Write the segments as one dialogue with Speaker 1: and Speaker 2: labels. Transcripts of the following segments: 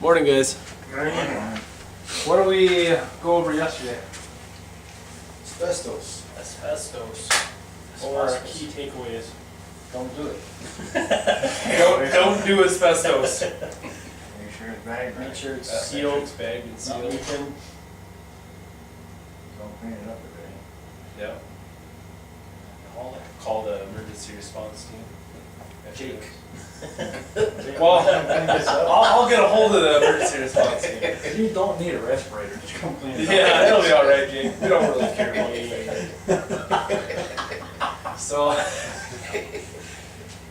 Speaker 1: Morning, guys. What did we go over yesterday?
Speaker 2: Asbestos.
Speaker 1: Asbestos. Or our key takeaways.
Speaker 2: Don't do it.
Speaker 1: Don't do asbestos.
Speaker 2: Make sure it's bagged right.
Speaker 1: Make sure it's sealed, bagged, and sealed.
Speaker 2: Don't clean it up a bit.
Speaker 1: Yeah. Call the emergency response team.
Speaker 2: Jake.
Speaker 1: Well, I'll get a hold of the emergency response team.
Speaker 2: You don't need a respirator, just come clean it up.
Speaker 1: Yeah, it'll be all right, Jake. We don't really care about you. So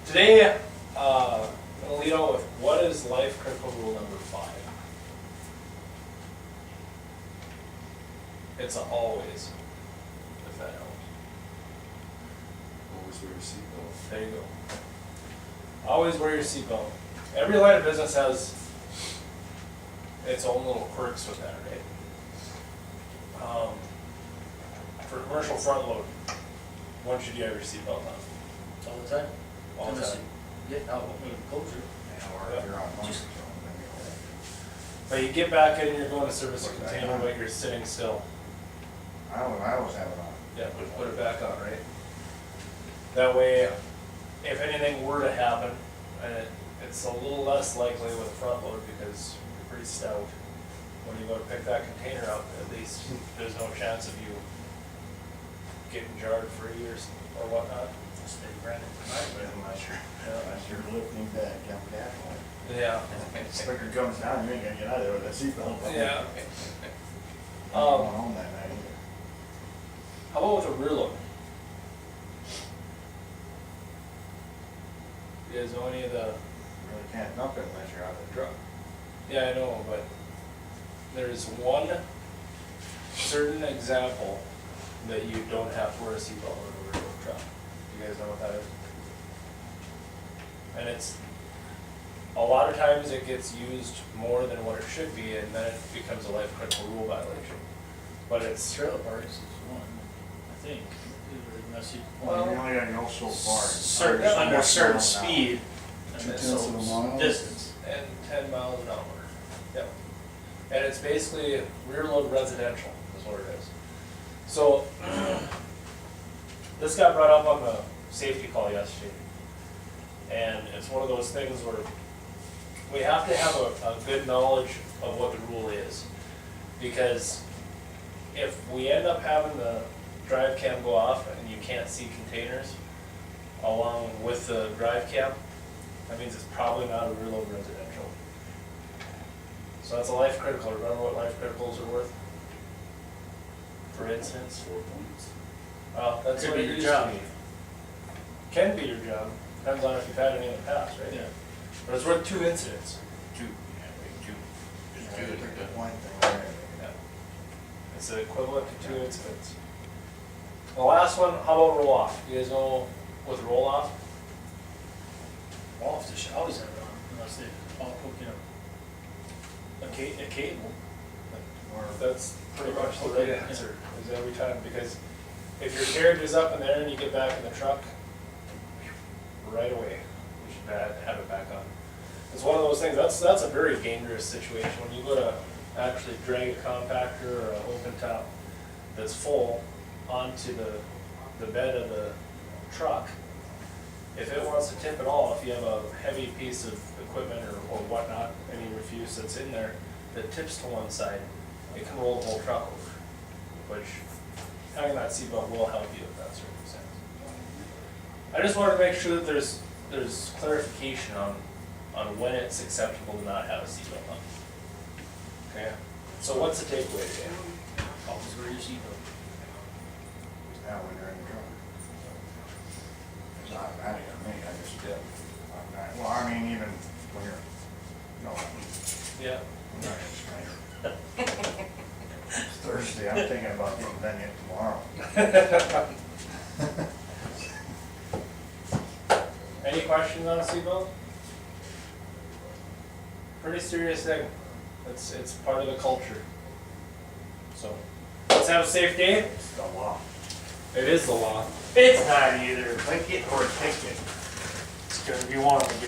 Speaker 1: today, I'm gonna lead out with what is life critical rule number 5. It's a always, if that helps.
Speaker 3: Always wear your seatbelt.
Speaker 1: There you go. Always wear your seatbelt. Every line of business has its own little quirks with that, right? For commercial front load, when should you have your seatbelt on?
Speaker 4: All the time.
Speaker 1: All the time.
Speaker 4: Get out with closure.
Speaker 2: Yeah, or if you're on lunch or something.
Speaker 1: But you get back in, you're going to service a container, but you're sitting still.
Speaker 2: I always have it on.
Speaker 1: Yeah, put it back on, right? That way, if anything were to happen, and it's a little less likely with a front load because you're pretty stout. When you go to pick that container up, at least there's no chance of you getting jarred free or whatnot.
Speaker 4: Stay branded.
Speaker 2: Unless you're lifting that jump gas line.
Speaker 1: Yeah.
Speaker 2: Sticker comes down, you ain't gonna get out of there with that seatbelt.
Speaker 1: Yeah.
Speaker 2: I'm going home that night either.
Speaker 1: How about with a rear load? You guys know any of the?
Speaker 2: You really can't dump it unless you're out of the truck.
Speaker 1: Yeah, I know, but there's one certain example that you don't have to wear a seatbelt on a rear load truck. You guys know what that is? And it's, a lot of times it gets used more than what it should be, and then it becomes a life critical rule violation. But it's,
Speaker 4: Trailer parks is one, I think. Unless you.
Speaker 2: Well, you only gotta go so far.
Speaker 4: Certain,
Speaker 2: Under
Speaker 4: under a certain
Speaker 2: mile an hour.
Speaker 4: speed. And then
Speaker 3: 0.2 of a mile.
Speaker 4: distance.
Speaker 1: and 10 miles an hour. Yep. And it's basically rear load residential is what it is. So this got brought up on the safety call yesterday. And it's one of those things where we have to have a good knowledge of what the rule is. Because if we end up having the drive cam go off and you can't see containers along with the drive cam, that means it's probably not a rear load residential. So that's a life critical. Remember what life criticals are worth? For instance?
Speaker 3: 4 points.
Speaker 1: Well, that's
Speaker 4: Could
Speaker 1: what
Speaker 4: be
Speaker 1: it
Speaker 4: your
Speaker 1: used
Speaker 4: job.
Speaker 1: to be. Can be your job. Depends on if you've had any in the past, right?
Speaker 4: Yeah.
Speaker 1: But it's worth 2 incidents.
Speaker 3: 2. Yeah, wait, 2. Just
Speaker 2: Yeah,
Speaker 3: 2
Speaker 2: pick
Speaker 3: is
Speaker 2: the
Speaker 3: done.
Speaker 2: one thing there.
Speaker 1: Yeah. It's the equivalent to 2 incidents. The last one, how about roll off? You guys know with roll off?
Speaker 4: Well, if they should always have it on, unless they all hook, a cable.
Speaker 2: Or
Speaker 1: That's pretty much the right answer, is every time, because if your carriage is up in there and you get back in the truck, right away, you should have it back on. It's one of those things, that's a very dangerous situation, when you go to actually drag a compactor or an open top that's full onto the bed of the truck. If it wants to tip at all, if you have a heavy piece of equipment or whatnot, any refuse that's in there that tips to one side, it can roll the whole truck over, which having that seatbelt will help you with that circumstance. I just wanted to make sure that there's clarification on when it's acceptable to not have a seatbelt on. Okay, so what's the takeaway today?
Speaker 4: Always wear your seatbelt.
Speaker 2: now when you're in the truck. It's automatic for me, I just, automatic. Well, I mean, even when you're, no, I'm
Speaker 1: Yeah.
Speaker 2: not gonna strain. It's Thursday, I'm thinking about getting done yet tomorrow.
Speaker 1: Any questions on a seatbelt? Pretty serious thing. It's part of the culture. So, let's have a safe day.
Speaker 2: It's the law.
Speaker 1: It is the law.
Speaker 4: It's not either.
Speaker 2: Think it or take it.
Speaker 4: It's gonna be one of them.